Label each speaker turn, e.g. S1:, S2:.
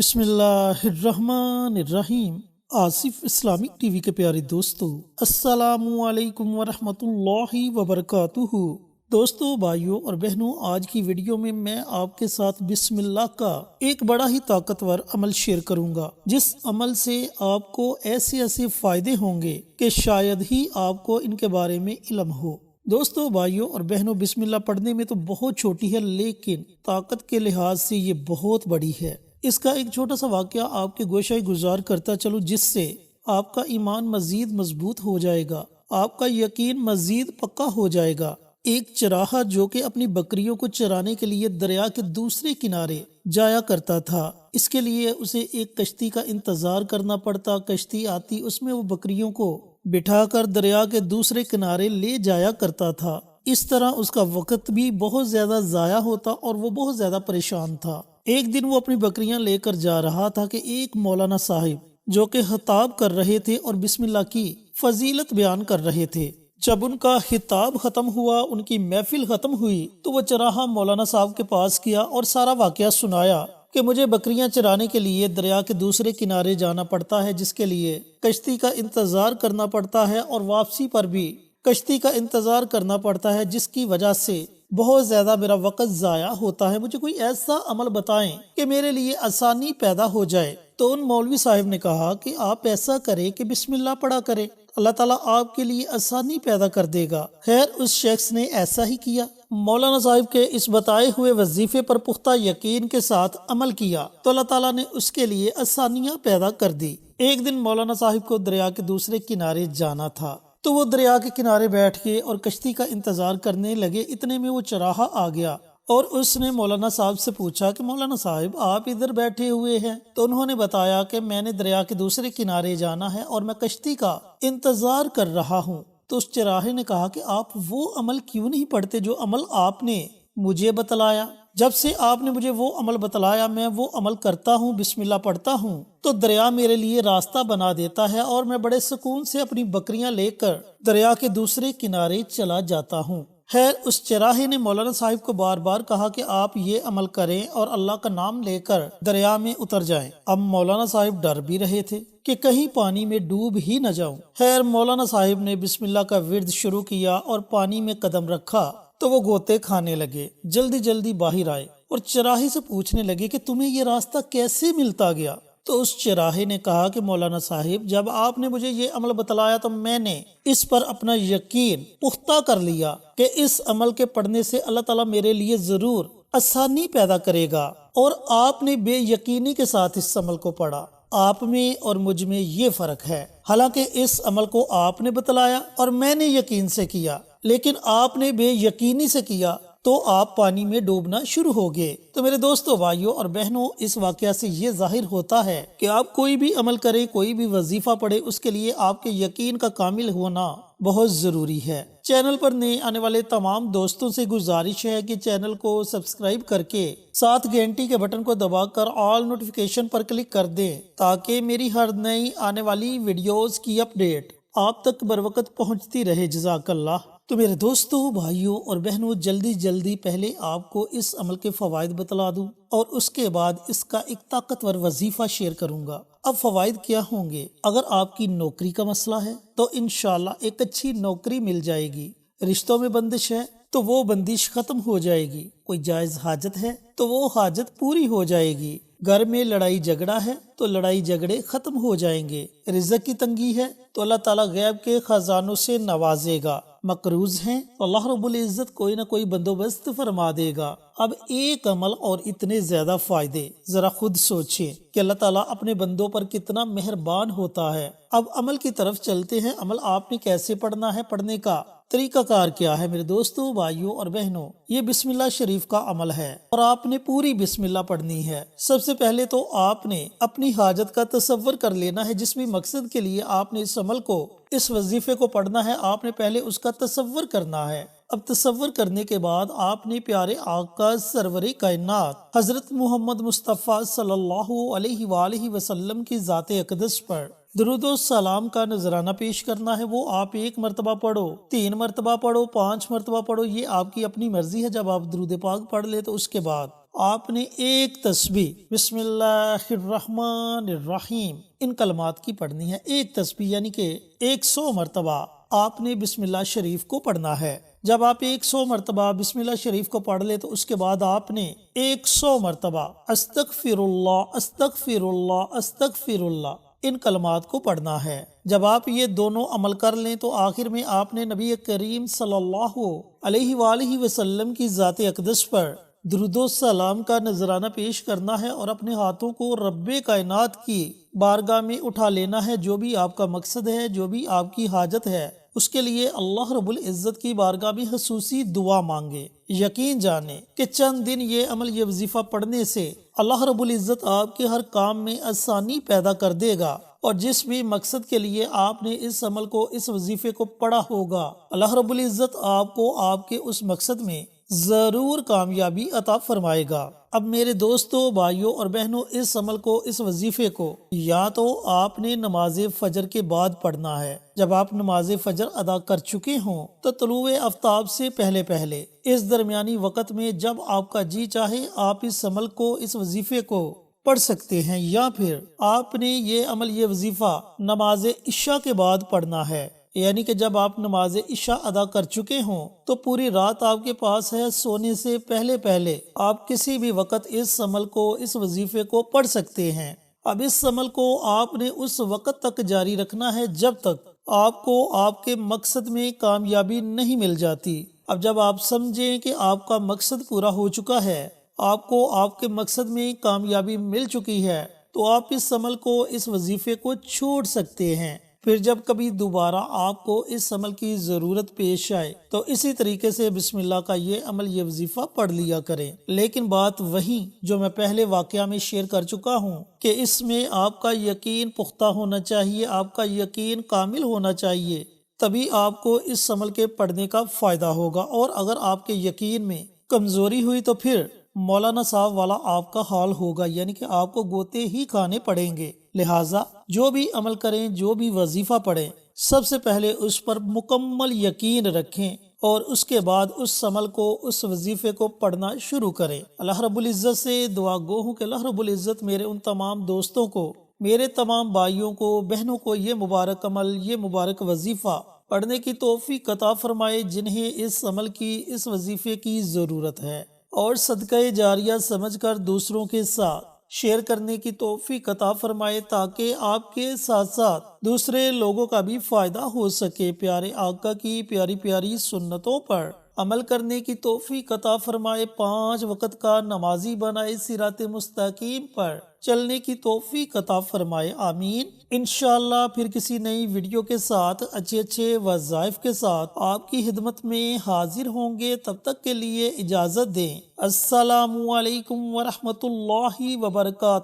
S1: بسم اللہ الرحمن الرحیم۔ آصف اسلامک ٹی وی کے پیارے دوستو، السلام علیکم ورحمۃ اللہ وبرکاتہ۔ دوستو، بھائیوں اور بہنوں، آج کی ویڈیو میں آپ کے ساتھ بسم اللہ کا ایک بڑا ہی طاقتور عمل شیئر کروں گا، جس عمل سے آپ کو ایسے فائدے ہوں گے کہ شاید ہی آپ کو ان کے بارے میں علم ہو۔ دوستو، بھائیوں اور بہنوں، بسم اللہ پڑھنے میں تو بہت چھوٹی ہے، لیکن طاقت کے لحاظ سے یہ بہت بڑی ہے۔ اس کا ایک چھوٹا سا واقعہ آپ کے گوشہ گزار کرتا چلوں، جس سے آپ کا ایمان مزید مضبوط ہو جائے گا، آپ کا یقین مزید پکا ہو جائے گا۔ ایک چراہا جو کہ اپنی بکریوں کو چرانے کے لیے دریا کے دوسرے کنارے جایا کرتا تھا، اس کے لیے اسے ایک کشتی کا انتظار کرنا پڑتا۔ کشتی آتی، اس میں وہ بکریوں کو بٹھا کر دریا کے دوسرے کنارے لے جایا کرتا تھا۔ اس طرح اس کا وقت بھی بہت زیادہ ضائع ہوتا اور وہ بہت زیادہ پریشان تھا۔ ایک دن وہ اپنی بکریاں لے کر جا رہا تھا کہ ایک مولانا صاحب جو کہ خطاب کر رہے تھے اور بسم اللہ کی فضیلت بیان کر رہے تھے، جب ان کا خطاب ختم ہوا، ان کی محفل ختم ہوئی، تو وہ چراہا مولانا صاحب کے پاس کیا اور سارا واقعہ سنایا کہ مجھے بکریاں چرانے کے لیے دریا کے دوسرے کنارے جانا پڑتا ہے، جس کے لیے کشتی کا انتظار کرنا پڑتا ہے، اور واپسی پر بھی کشتی کا انتظار کرنا پڑتا ہے، جس کی وجہ سے بہت زیادہ میرا وقت ضائع ہوتا ہے۔ مجھے کوئی ایسا عمل بتائیں کہ میرے لیے آسانی پیدا ہو جائے۔ تو ان مولوی صاحب نے کہا کہ آپ ایسا کریں کہ بسم اللہ پڑھا کریں، اللہ تعالیٰ آپ کے لیے آسانی پیدا کر دے گا۔ خیر، اس شخص نے ایسا ہی کیا۔ مولانا صاحب کے اس بتائے ہوئے وظیفے پر پختہ یقین کے ساتھ عمل کیا تو اللہ تعالیٰ نے اس کے لیے آسانیاں پیدا کر دی۔ ایک دن مولانا صاحب کو دریا کے دوسرے کنارے جانا تھا، تو وہ دریا کے کنارے بیٹھ کے اور کشتی کا انتظار کرنے لگے۔ اتنے میں وہ چراہا آ گیا اور اس نے مولانا صاحب سے پوچھا کہ مولانا صاحب، آپ ادھر بیٹھے ہوئے ہیں؟ تو انہوں نے بتایا کہ میں نے دریا کے دوسرے کنارے جانا ہے اور میں کشتی کا انتظار کر رہا ہوں۔ تو اس چراہے نے کہا کہ آپ وہ عمل کیوں نہیں پڑھتے جو عمل آپ نے مجھے بتلایا؟ جب سے آپ نے مجھے وہ عمل بتلایا، میں وہ عمل کرتا ہوں، بسم اللہ پڑھتا ہوں، تو دریا میرے لیے راستہ بنا دیتا ہے اور میں بڑے سکون سے اپنی بکریاں لے کر دریا کے دوسرے کنارے چلا جاتا ہوں۔ خیر، اس چراہے نے مولانا صاحب کو بار بار کہا کہ آپ یہ عمل کریں اور اللہ کا نام لے کر دریا میں اتر جائیں۔ اب مولانا صاحب ڈر بھی رہے تھے کہ کہیں پانی میں ڈوب ہی نہ جاؤں۔ خیر، مولانا صاحب نے بسم اللہ کا ورد شروع کیا اور پانی میں قدم رکھا تو وہ غوطے کھانے لگے، جلدی باہر آئے اور چراہے سے پوچھنے لگے کہ تمہیں یہ راستہ کیسے ملتا گیا؟ تو اس چراہے نے کہا کہ مولانا صاحب، جب آپ نے مجھے یہ عمل بتلایا تو میں نے اس پر اپنا یقین پختہ کر لیا کہ اس عمل کے پڑھنے سے اللہ تعالیٰ میرے لیے ضرور آسانی پیدا کرے گا، اور آپ نے بے یقینی کے ساتھ اس عمل کو پڑھا۔ آپ میں اور مجھ میں یہ فرق ہے، حالانکہ اس عمل کو آپ نے بتلایا اور میں نے یقین سے کیا، لیکن آپ نے بے یقینی سے کیا تو آپ پانی میں ڈوبنا شروع ہو گئے۔ تو میرے دوستو، بھائیوں اور بہنوں، اس واقعہ سے یہ ظاہر ہوتا ہے کہ آپ کوئی بھی عمل کریں، کوئی بھی وظیفہ پڑھیں، اس کے لیے آپ کے یقین کا کامل ہونا بہت ضروری ہے۔ چینل پر نئے آنے والے تمام دوستوں سے گزارش ہے کہ چینل کو سبسکرائب کر کے ساتھ گھنٹی کے بٹن کو دبا کر آل نوٹیفیکیشن پر کلک کر دیں، تاکہ میری ہر نئی آنے والی ویڈیوز کی اپڈیٹ آپ تک بروقت پہنچتی رہے۔ جزاک اللہ۔ تو میرے دوستوں، بھائیوں اور بہنوں، جلدی پہلے آپ کو اس عمل کے فوائد بتلا دوں اور اس کے بعد اس کا ایک طاقتور وظیفہ شیئر کروں گا۔ اب فوائد کیا ہوں گے؟ اگر آپ کی نوکری کا مسئلہ ہے تو انشاءاللہ ایک اچھی نوکری مل جائے گی۔ رشتوں میں بندش ہے تو وہ بندش ختم ہو جائے گی۔ کوئی جائز حاجت ہے تو وہ حاجت پوری ہو جائے گی۔ گھر میں لڑائی جھگڑا ہے تو لڑائی جھگڑے ختم ہو جائیں گے۔ رزق کی تنگی ہے تو اللہ تعالیٰ غیب کے خزانوں سے نوازے گا۔ مقروض ہیں تو اللہ رب العزت کوئی نہ کوئی بندوبست فرما دے گا۔ اب ایک عمل اور اتنے زیادہ فائدے، ذرا خود سوچیں کہ اللہ تعالیٰ اپنے بندوں پر کتنا مہربان ہوتا ہے۔ اب عمل کی طرف چلتے ہیں۔ عمل آپ نے کیسے پڑھنا ہے، پڑھنے کا طریقہ کار کیا ہے؟ میرے دوستوں، بھائیوں اور بہنوں، یہ بسم اللہ شریف کا عمل ہے اور آپ نے پوری بسم اللہ پڑھنی ہے۔ سب سے پہلے تو آپ نے اپنی حاجت کا تصور کر لینا ہے۔ جس بھی مقصد کے لیے آپ نے اس عمل کو، اس وظیفے کو پڑھنا ہے، آپ نے پہلے اس کا تصور کرنا ہے۔ اب تصور کرنے کے بعد آپ نے پیارے آقا سرور کائنات حضرت محمد مصطفیٰ صلی اللہ علیہ وآلہ وسلم کی ذات اقدس پر درود و سلام کا نذرانہ پیش کرنا ہے۔ وہ آپ 1 مرتبہ پڑھو، 3 مرتبہ پڑھو، 5 مرتبہ پڑھو، یہ آپ کی اپنی مرضی ہے۔ جب آپ درود پاک پڑھ لے تو اس کے بعد آپ نے ایک تسبیح بسم اللہ الرحمن الرحیم ان کلمات کی پڑھنی ہے. ایک تسبیح یعنی کہ 100 مرتبہ آپ نے بسم اللہ شریف کو پڑھنا ہے. جب آپ 100 مرتبہ بسم اللہ شریف کو پڑھ لے تو اس کے بعد آپ نے 100 مرتبہ استغفر اللہ استغفر اللہ استغفر اللہ ان کلمات کو پڑھنا ہے. جب آپ یہ دونوں عمل کر لیں تو آخر میں آپ نے نبی کریم صلی اللہ علیہ وآلہ وسلم کی ذات اقدس پر درود و سلام کا نذرانہ پیش کرنا ہے اور اپنے ہاتھوں کو رب کائنات کی بارگاہ میں اٹھا لینا ہے. جو بھی آپ کا مقصد ہے، جو بھی آپ کی حاجت ہے، اس کے لیے اللہ رب العزت کی بارگاہ میں خصوصی دعا مانگے. یقین جانے کہ چند دن یہ عمل، یہ وظیفہ پڑھنے سے اللہ رب العزت آپ کے ہر کام میں آسانی پیدا کر دے گا، اور جس بھی مقصد کے لیے آپ نے اس عمل کو، اس وظیفے کو پڑھا ہوگا، اللہ رب العزت آپ کو آپ کے اس مقصد میں ضرور کامیابی عطا فرمائے گا. اب میرے دوستوں، بھائیوں اور بہنوں، اس عمل کو، اس وظیفے کو یا تو آپ نے نماز فجر کے بعد پڑھنا ہے. جب آپ نماز فجر ادا کر چکے ہوں تو طلوع آفتاب سے پہلے پہلے اس درمیانی وقت میں جب آپ کا جی چاہے آپ اس عمل کو، اس وظیفے کو پڑھ سکتے ہیں، یا پھر آپ نے یہ عمل، یہ وظیفہ نماز عشاء کے بعد پڑھنا ہے. یعنی کہ جب آپ نماز عشاء ادا کر چکے ہوں تو پوری رات آپ کے پاس ہے، سونے سے پہلے پہلے آپ کسی بھی وقت اس عمل کو، اس وظیفے کو پڑھ سکتے ہیں. اب اس عمل کو آپ نے اس وقت تک جاری رکھنا ہے جب تک آپ کو آپ کے مقصد میں کامیابی نہیں مل جاتی. اب جب آپ سمجھیں کہ آپ کا مقصد پورا ہو چکا ہے، آپ کو آپ کے مقصد میں کامیابی مل چکی ہے، تو آپ اس عمل کو، اس وظیفے کو چھوڑ سکتے ہیں. پھر جب کبھی دوبارہ آپ کو اس عمل کی ضرورت پیش آئے تو اسی طریقے سے بسم اللہ کا یہ عمل، یہ وظیفہ پڑھ لیا کریں. لیکن بات وہی جو میں پہلے واقعہ میں شیئر کر چکا ہوں کہ اس میں آپ کا یقین پختہ ہونا چاہیے، آپ کا یقین کامل ہونا چاہیے، تبھی آپ کو اس عمل کے پڑھنے کا فائدہ ہوگا. اور اگر آپ کے یقین میں کمزوری ہوئی تو پھر مولانا صاحب والا آپ کا حال ہوگا، یعنی کہ آپ کو گوتے ہی کھانے پڑیں گے. لہٰذا جو بھی عمل کریں، جو بھی وظیفہ پڑھیں، سب سے پہلے اس پر مکمل یقین رکھیں اور اس کے بعد اس عمل کو، اس وظیفے کو پڑھنا شروع کریں. اللہ رب العزت سے دعا گو ہوں کہ اللہ رب العزت میرے ان تمام دوستوں کو، میرے تمام بھائیوں کو، بہنوں کو یہ مبارک عمل، یہ مبارک وظیفہ پڑھنے کی توفیق عطا فرمائے جنہیں اس عمل کی، اس وظیفے کی ضرورت ہے، اور صدقہ جاریہ سمجھ کر دوسروں کے ساتھ شیئر کرنے کی توفیق عطا فرمائے تاکہ آپ کے ساتھ ساتھ دوسرے لوگوں کا بھی فائدہ ہو سکے. پیارے آقا کی پیاری پیاری سنتوں پر عمل کرنے کی توفیق عطا فرمائے. 5 وقت کا نمازی بنائے، صراط مستقیم پر چلنے کی توفیق عطا فرمائے. آمین. انشاءاللہ پھر کسی نئی ویڈیو کے ساتھ، اچھے وظائف کے ساتھ آپ کی خدمت میں حاضر ہوں گے. تب تک کے لیے اجازت دیں. السلام علیکم ورحمۃ اللہ وبرکاتہ.